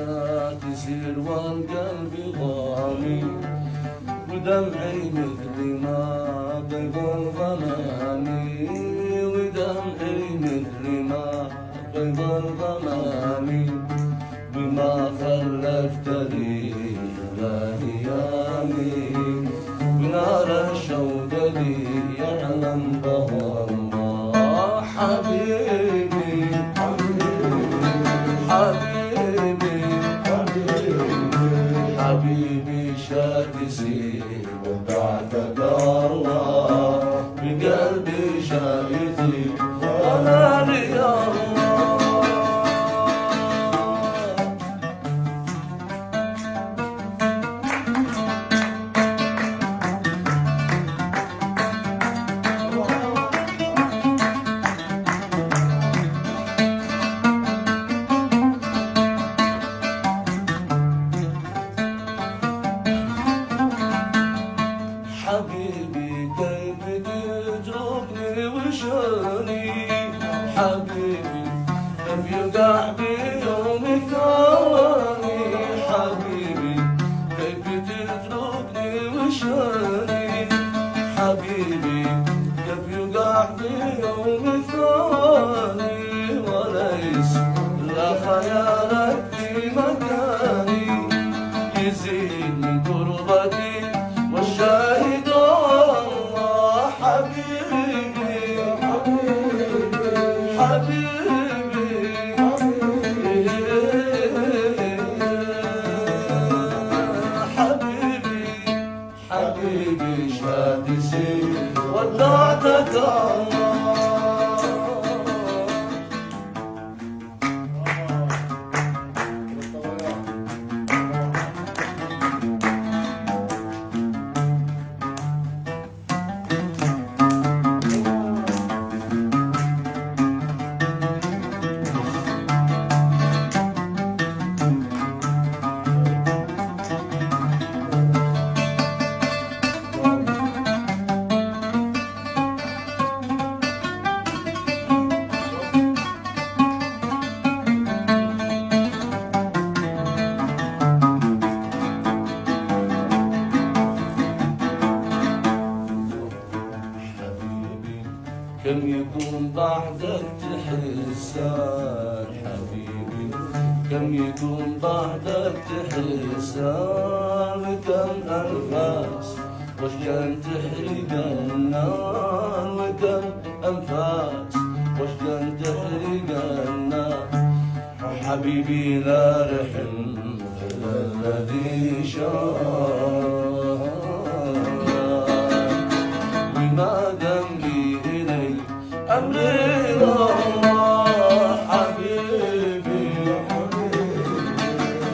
الساعة تسير والقلب ضامي، ودمعي مثل ما بيض الغمامي، ودمعي مثل ما بيض الغمامي، بما خلفت لي ايامي، ونار الشوق لي يعلم بها الله. حبيبي حبيبي حبيبي شاتسي ودعتك الله، بقلبي شايتي وانا لي الله. حبيبي كيف تتركني وشاني، حبيبي كيف يقع بيوم ثاني، حبيبي كيف تتركني وشاني، حبيبي كيف يقع بيوم ثاني، وليس لا خيالك في مكاني، يزيد من قربتي والشاهد الله. حبيبي حبيبي حبيبي حبيبي حبيبي شاتسي ودعتك الله. كم يكون بعدك تحسان حبيبي، كم يكون بعدك تحسان، كم أنفاس وشكان تحرق النار، وكم أنفاس وشكان تحرق النار. حبيبي لا رحم الذي شاء، وما ذنبي أمري الله. حبيبي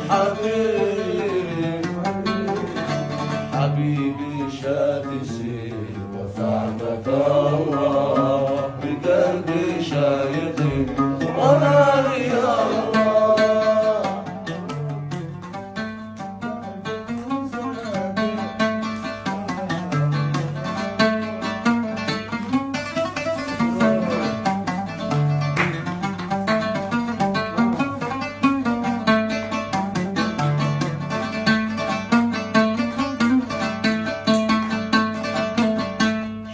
حبيبي حبيبي شاتسي ودعتك الله، بقلبي شايتي وانا لي الله.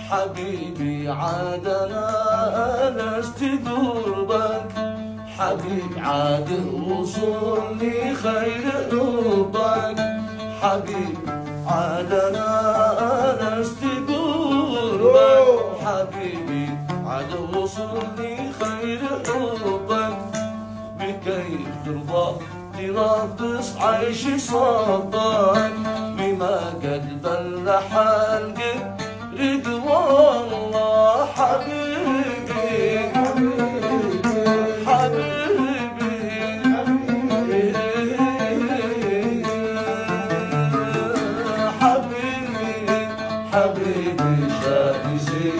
حبيبي عادنا لست قربك، حبيبي عاد وصولي خير حبك، حبيبي عادنا لست قربك، حبيبي عاد وصولي خير حبك، بكيف ترضى تنقص عيش صبك، بما قد بلح القلب رضوان الله. حبيبي حبيبي حبيبي حبيبي شاتسي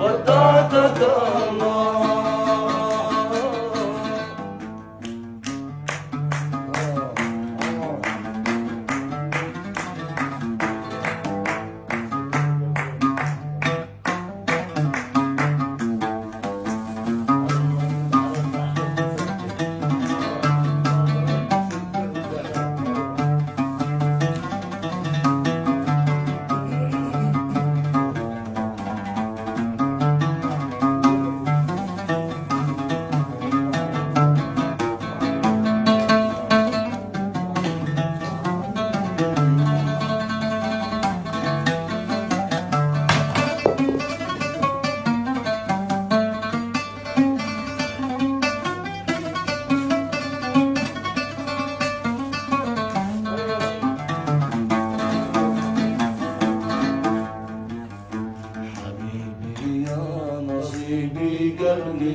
ودعتك الله.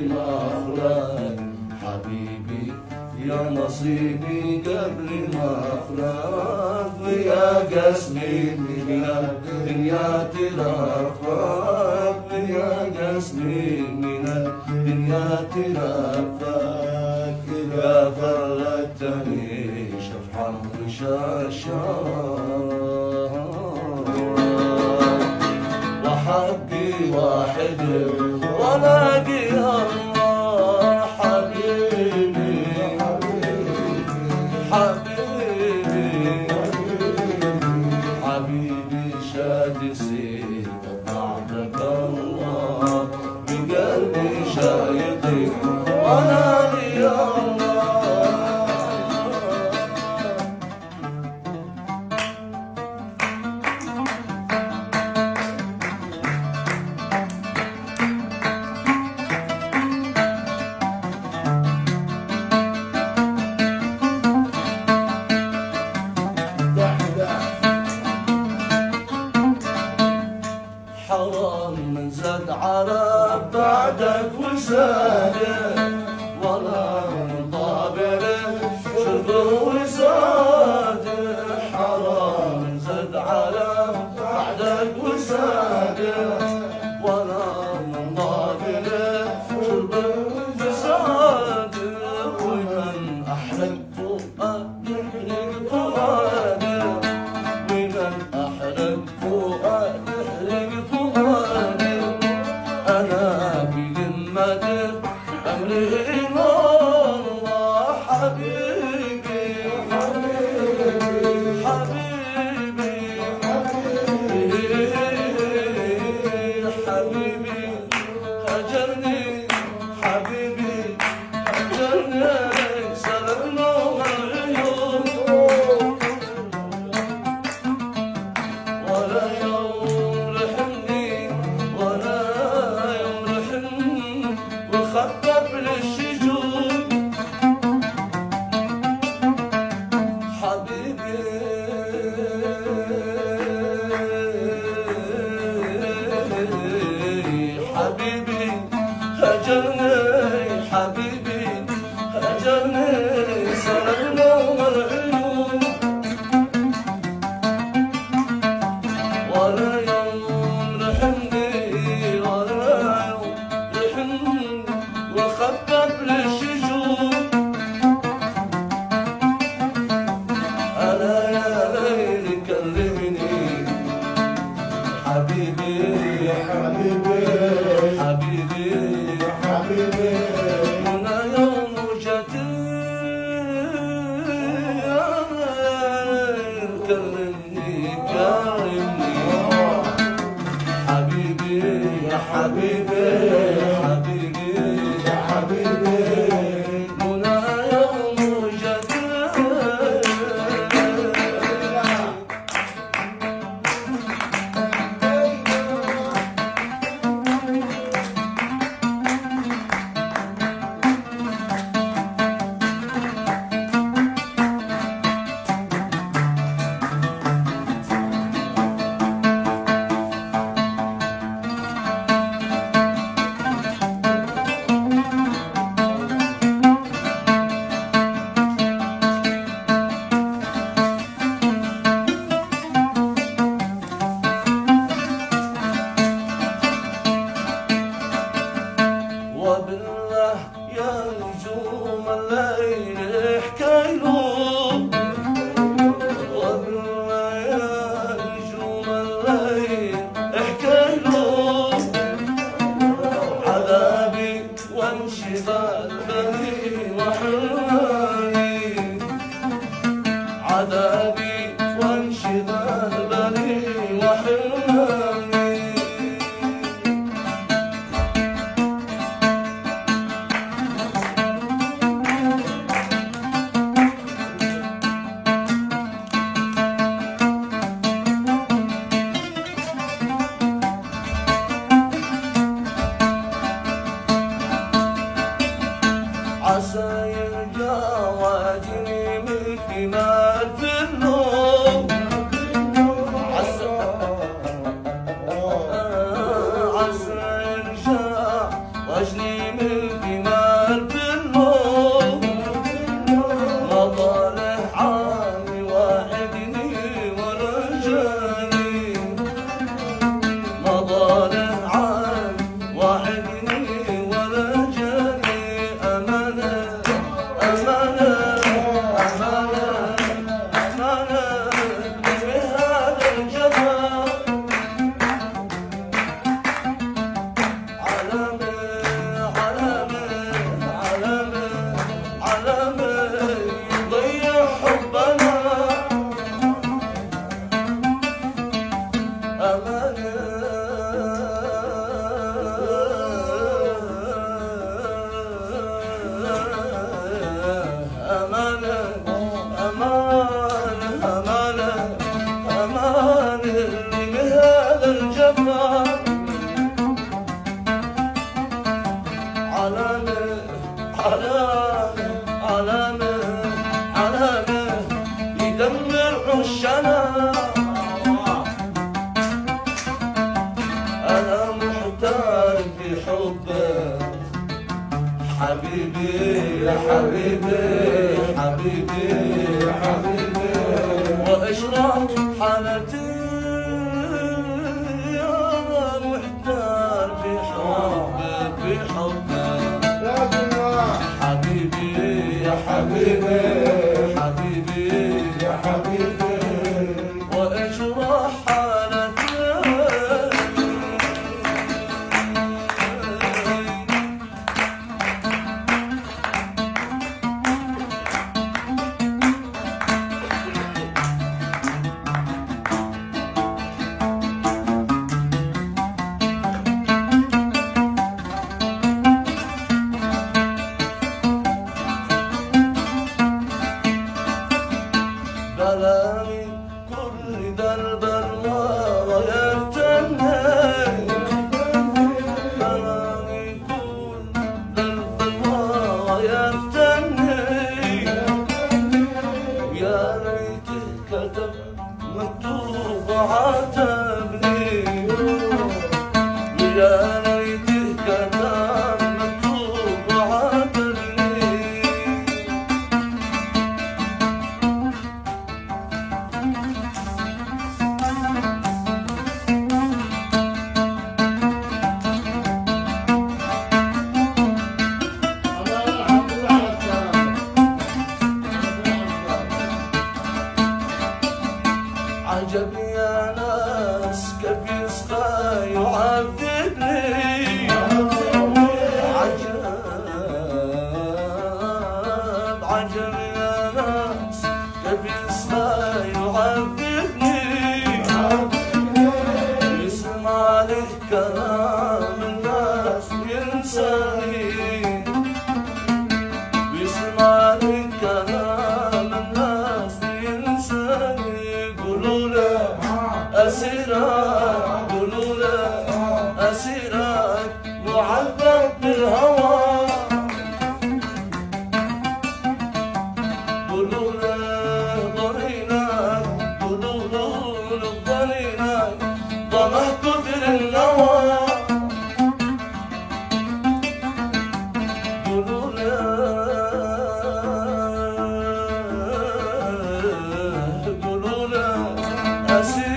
مخرج حبيبي يا نصيبي قبل مخرج ويا قسمي من الدنيا ترفرف ويا قسمي من الدنيا ترفرف إذا فرقتني شفحا رشاشة وحقي واحد ولاقي الله حبيبي حبيبي حبيبي شادسي بعدك الله بقلبي شايقي وانا لي الله حرام من زاد على بعدك وزاده ولا مطابر شرب وزاده حرام من زاد على بعدك وزاده ولا مطابر شرب وزاده ومن أحرق فؤاد يحرق فؤاده ومن أحرق فؤاد أمري إلى الله حبيبي حبيبي حبيبي حبيبي هجرني حبيبي هجرني سلمنا العيون ولا يوم رحمني ولا يوم رحمني وخطب للشجون حبيبي حبيبي هجرني حبيبي هجرني سلمنا العيون ولا يوم رحمني ولا يوم رحمني وخطب للشجون أنا يا ليل كلمني حبيبي حبيبي حبيبي حبيبي هنا يوم وجدي كلمني كلمني حبيبي يا حبيبي حبيبي حبيبي هنا يوم وجدي وبالله يا نجوم الليل احكيلهم وبالله يا نجوم الليل احكيلهم عذابي وانشغال بني وحرماني عذابي وانشغال بني وحرماني عسى يرجع واجني مثل ما في النور حبيبي حبيبي واشرح حالتي انا محتار في حبك في حبك حبيبي يا حبيبي حبيبي يا حبيبي واشرح حالتي بلاني كل درب وغيرتني بلاني كل درب وغيرتني يا ليته كتب مكتوب عاتبني يا ليته كتب مكتوب عاتبني عجب يا ناس كيف يسقى يعذبني عجب عجب يا ناس كيف يسقى يعذبني يسمع له كلام الناس ينساني يسمع له كلام الناس ينساني أسيرك قولوا له أسيرك معذب بالهوى قولوا له ضنينك قولوا له ضنينك ضمه كثر النوى قولوا له قولوا له أسيرك